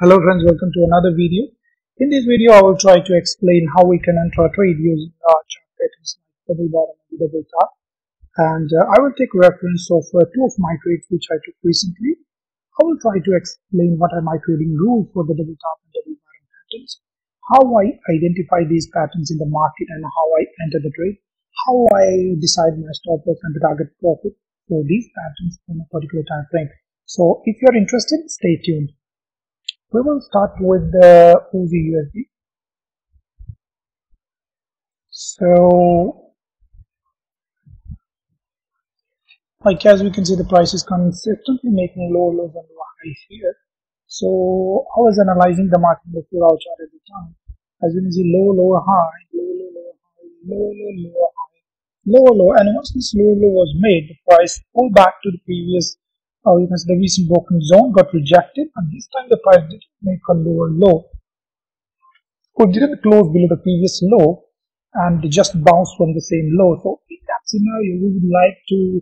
Hello friends, welcome to another video. In this video, I will try to explain how we can enter a trade using chart patterns like double bottom and double top. And I will take reference of two of my trades which I took recently. I will try to explain what are my trading rules for the double top and double bottom patterns, how I identify these patterns in the market and how I enter the trade, how I decide my stop loss and the target profit for these patterns in a particular time frame. So if you're interested, stay tuned. We will start with the USD. So, like as we can see, the price is consistently making lower lows and lower highs here. So, I was analyzing the market in the 4-hour chart at the time. As you can see, low, lower, high, low, low, lower, high, low, low, lower, high, lower, low. And once this lower low was made, the price pulled back to the previous, you can see the recent broken zone got rejected, and this time the price didn't make a lower low. It didn't close below the previous low and just bounced from the same low. So in that scenario, we would like to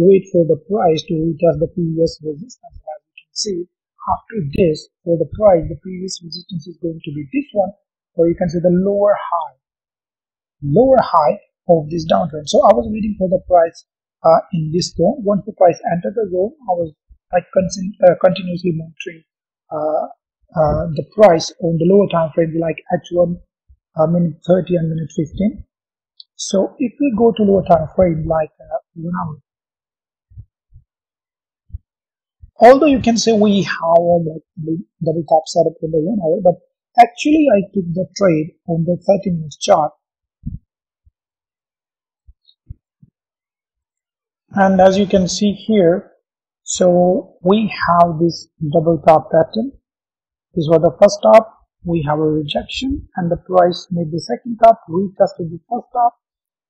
wait for the price to retest the previous resistance. As you can see, after this, for the price, the previous resistance is going to be this one, or you can say the lower high of this downtrend. So I was waiting for the price in this zone. Once the price entered the zone, I was like continuously monitoring the price on the lower time frame like H1, minute 30 and minute 15. So if we go to lower time frame like 1 hour, although you can say we have a double top setup in the 1 hour, but actually I took the trade on the 30 minutes chart. And as you can see here, so we have this double top pattern. This was the first top, we have a rejection, and the price made the second top, retested the first top,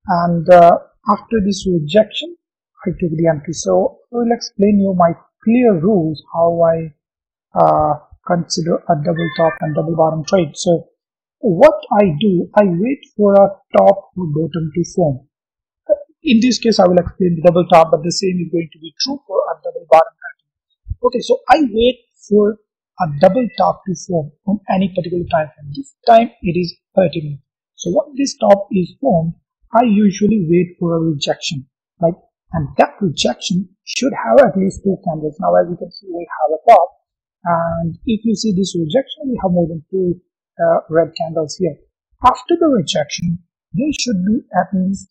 and after this rejection, I took the entry. So I will explain you my clear rules how I consider a double top and double bottom trade. So what I do, I wait for a top or bottom to form. In this case, I will explain the double top, but the same is going to be true for a double bottom pattern. Okay, so I wait for a double top to form on any particular time frame. This time it is 30 minutes. So once this top is formed, I usually wait for a rejection, right? And that rejection should have at least 2 candles. Now, as you can see, we have a top, and if you see this rejection, we have more than 2 red candles here. After the rejection, there should be at least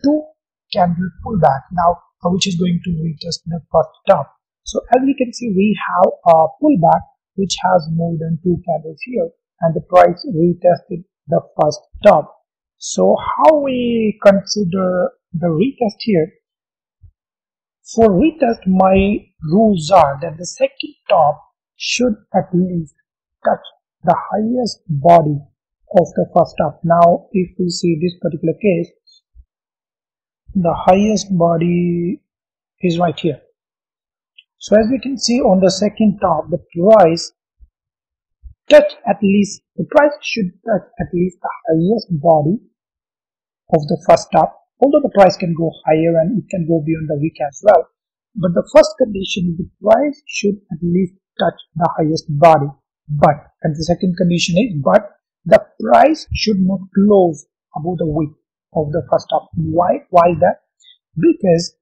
2 candle pullback now, which is going to retest the first top. So as we can see, we have a pullback which has more than 2 candles here, and the price retested the first top. So how we consider the retest here? For retest, my rules are that the second top should at least touch the highest body of the first top. Now, if we see this particular case, the highest body is right here. So as we can see on the second top, the price should touch at least the highest body of the first top. Although the price can go higher and it can go beyond the wick as well, but the first condition is the price should at least touch the highest body. And the second condition is, the price should not close above the wick of the first top. Why is that? Because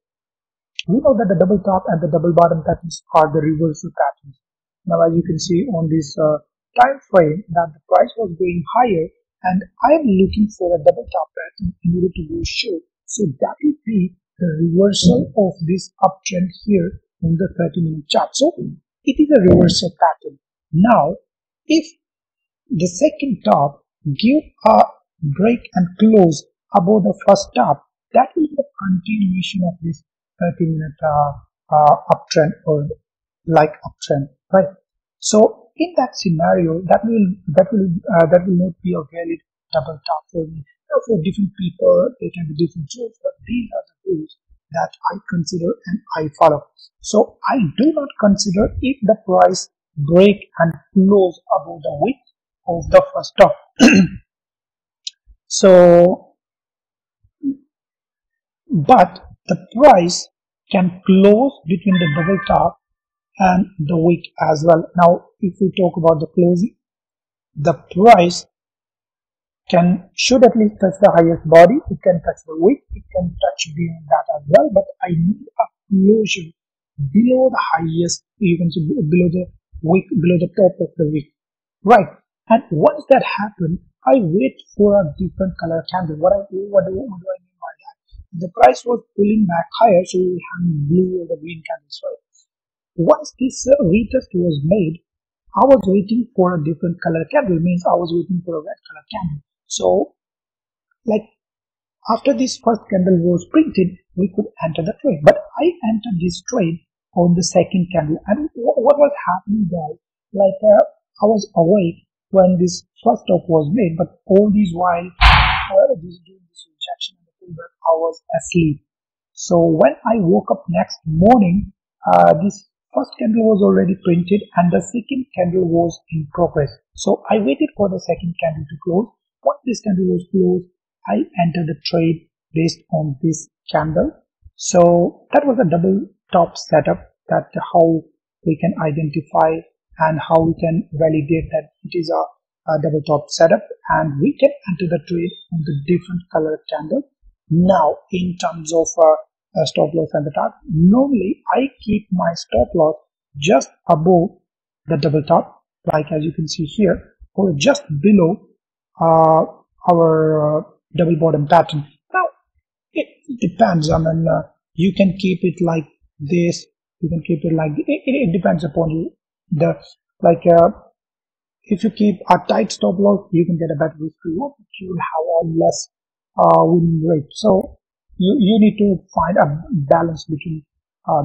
we know that the double top and the double bottom patterns are the reversal patterns. Now, as you can see on this time frame, that the price was going higher, and I am looking for a double top pattern in order to go short. So that will be the reversal of this uptrend here in the 30-minute chart. So it is a reversal pattern. Now, if the second top give a break and close above the first top, that will be the continuation of this 30-minute uptrend or like uptrend, right? So in that scenario, that will not be a valid double top for me. Now, for different people, they can be different rules, but these are the rules that I consider and I follow. So I do not consider if the price break and close above the wick of the first top. So, but the price can close between the double top and the wick as well. Now if we talk about the closing, the price should at least touch the highest body, it can touch the wick, it can touch beyond that as well, but I need a closure below the highest, you can see below the wick, below the top of the wick, right? And once that happens, I wait for a different color candle. What do I mean by that? The price was pulling back higher, so we have blue or the green candles, right? Once this retest was made, I was waiting for a different color candle, means I was waiting for a red color candle. So, like after this first candle was printed, we could enter the trade. But I entered this trade on the second candle, and what was happening there? Like I was awake when this first stop was made, but all this while doing this rejection and the pullback, I was asleep. So when I woke up next morning, this first candle was already printed and the second candle was in progress. So I waited for the second candle to close. Once this candle was closed, I entered the trade based on this candle. So that was a double top setup, that how we can identify and how we can validate that it is a double top setup, and we can enter the trade on the different color candle. Now in terms of stop loss and the target, normally I keep my stop loss just above the double top, like as you can see here, or just below our double bottom pattern. Now it depends. I mean, you can keep it like this, you can keep it like it depends upon you. If you keep a tight stop loss, you can get a better risk reward, but you will have a less winning rate. So you need to find a balance between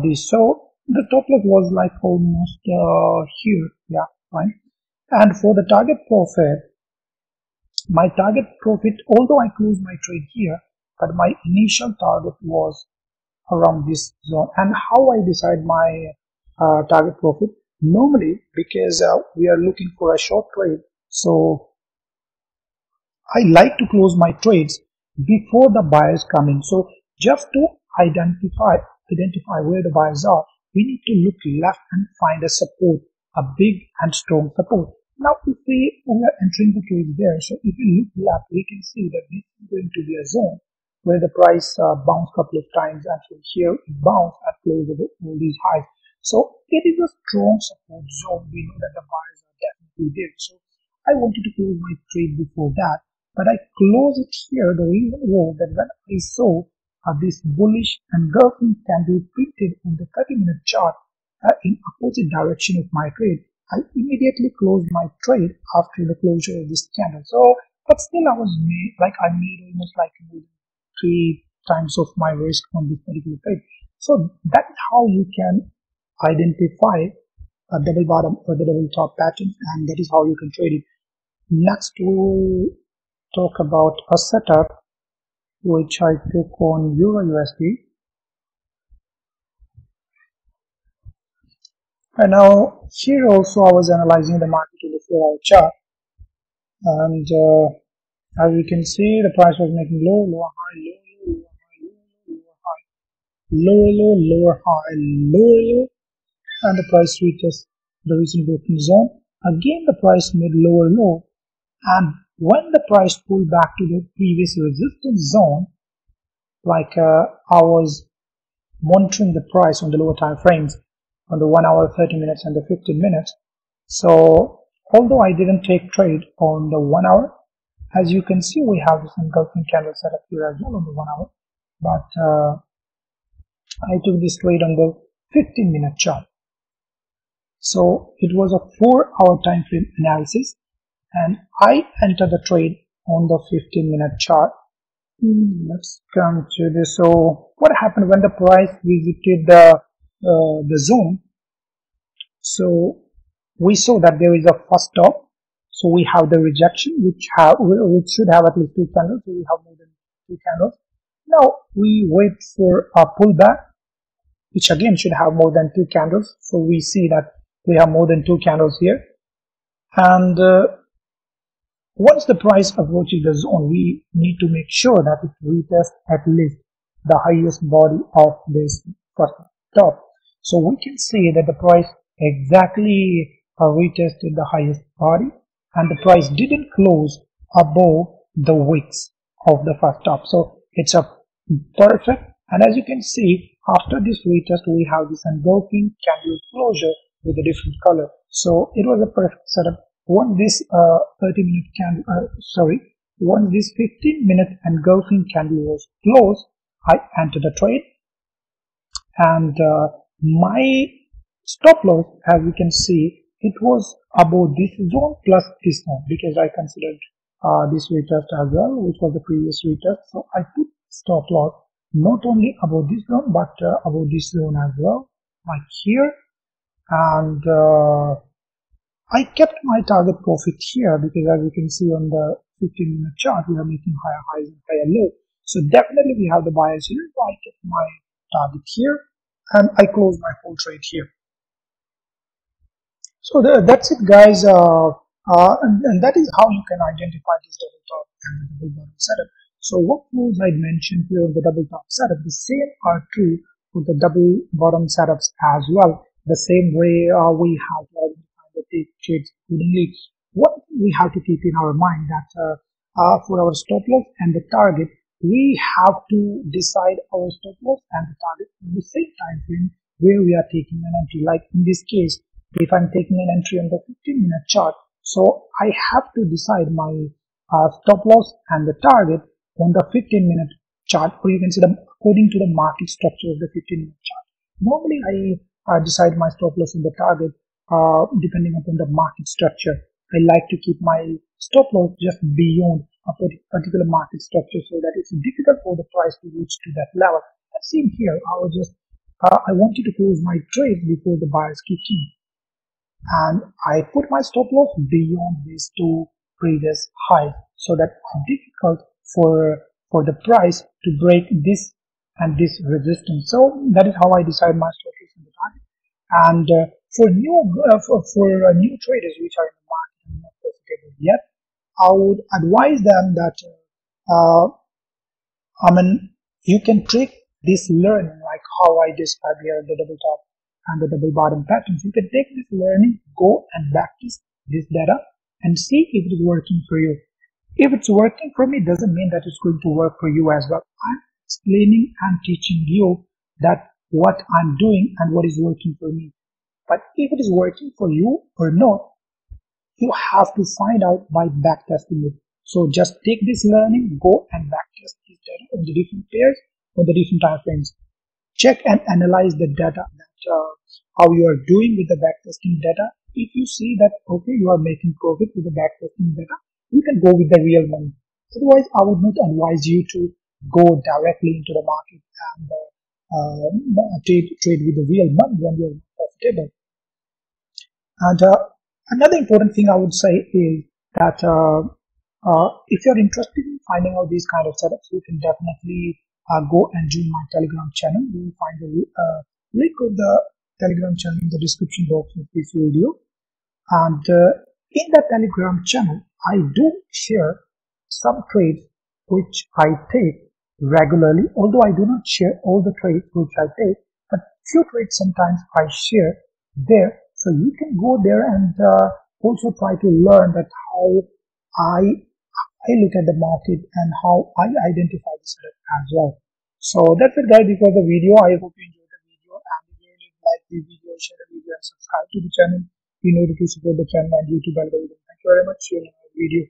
these. So the stop loss was like almost here, yeah, fine. And for the target profit, my target profit, although I closed my trade here, but my initial target was around this zone. And how I decide my target profit? Normally, because we are looking for a short trade, so I like to close my trades before the buyers come in. So just to identify where the buyers are, we need to look left and find a support, a big and strong support. Now if we are entering the trade there, so if we look left, we can see that this is going to be a zone where the price bounced a couple of times, and from here it bounced and closed all these highs. So it is a strong support zone. We know that the buyers are definitely there. So I wanted to close my trade before that, but I closed it here. The reason was that when I saw this bullish engulfing candle printed on the 30-minute chart in opposite direction of my trade, I immediately closed my trade after the closure of this candle. So, but still I made almost like 3 times of my risk on this particular trade. So that's how you can identify a double bottom or the double top pattern, and that is how you can trade it. Next we'll talk about a setup which I took on Euro USD. And now here also I was analyzing the market in the 4-hour chart, and as you can see, the price was making low, lower, high, lower, lower, lower, high, lower, low, and the price reaches the recent broken zone. Again the price made lower low, and when the price pulled back to the previous resistance zone, like I was monitoring the price on the lower time frames, on the 1 hour, 30 minutes and the 15 minutes. So although I didn't take trade on the 1 hour, as you can see we have this engulfing candle set up here as well on the 1 hour, but I took this trade on the 15-minute chart. So it was a 4-hour time frame analysis, and I entered the trade on the 15-minute chart. Let's come to this. So what happened when the price visited the zone? So we saw that there is a first stop. So we have the rejection, which should have at least 2 candles. So we have more than 2 candles. Now we wait for a pullback, which again should have more than 2 candles. So we see that we have more than 2 candles here. And once the price approaches the zone, we need to make sure that it retests at least the highest body of this first top. So we can see that the price exactly retested the highest body, and the price didn't close above the wicks of the first top. So it's a perfect. And as you can see, after this retest, we have this engulfing candle closure with a different color. So it was a perfect setup. Once this 30-minute candle, once this 15-minute engulfing candle was closed, I entered the trade, and my stop loss, as you can see, it was above this zone plus this zone, because I considered this retest as well, which was the previous retest. So I put stop loss not only above this zone but above this zone as well, like here. And I kept my target profit here, because as you can see on the 15-minute chart, we are making higher highs and higher lows. So definitely we have the buyers here. So I kept my target here, and I closed my whole trade here. So that's it, guys. And that is how you can identify this double top and the double bottom setup. So what rules I mentioned here on the double top setup, the same are true for the double bottom setups as well. The same way we have to identify the trades accordingly. What we have to keep in our mind that for our stop loss and the target, we have to decide our stop loss and the target in the same time frame where we are taking an entry. Like in this case, if I'm taking an entry on the 15-minute chart, so I have to decide my stop loss and the target on the 15-minute chart, or you can see them according to the market structure of the 15-minute chart. Normally, I decide my stop loss and the target depending upon the market structure. I like to keep my stop loss just beyond a particular market structure, so that it's difficult for the price to reach to that level. As seen here, I wanted to close my trade before the buyers kick in, and I put my stop loss beyond these two previous highs, so that it's difficult for the price to break this and this resistance. So that is how I decide my stop loss in the target. And for new traders which are in the market and not profitable yet, I would advise them that you can trick this learning, like how I described here, the double top and the double bottom patterns. You can take this learning, go and practice this data and see if it is working for you. If it's working for me, doesn't mean that it's going to work for you as well. I'm explaining and teaching you that what I'm doing and what is working for me. But if it is working for you or not, you have to find out by backtesting it. So just take this learning, go and backtest this data on the different pairs, on the different time frames. Check and analyze the data, how you are doing with the backtesting data. If you see that, okay, you are making profit with the backtesting data, you can go with the real money. Otherwise, I would not advise you to go directly into the market and trade with the real money when you're profitable. And another important thing I would say is that if you're interested in finding out these kind of setups, you can definitely go and join my Telegram channel. You will find the link of the Telegram channel in the description box of this video. And in the Telegram channel, I do share some trades which I take regularly, although I do not share all the trades which I take, but few trades sometimes I share there. So you can go there and also try to learn that how I look at the market and how I identify the setup as well. So that's it, guys. This was the video. I hope you enjoyed the video, and if you really like the video, share the video and subscribe to the channel in order to support the channel and YouTube algorithm. Thank you very much. See you in another video.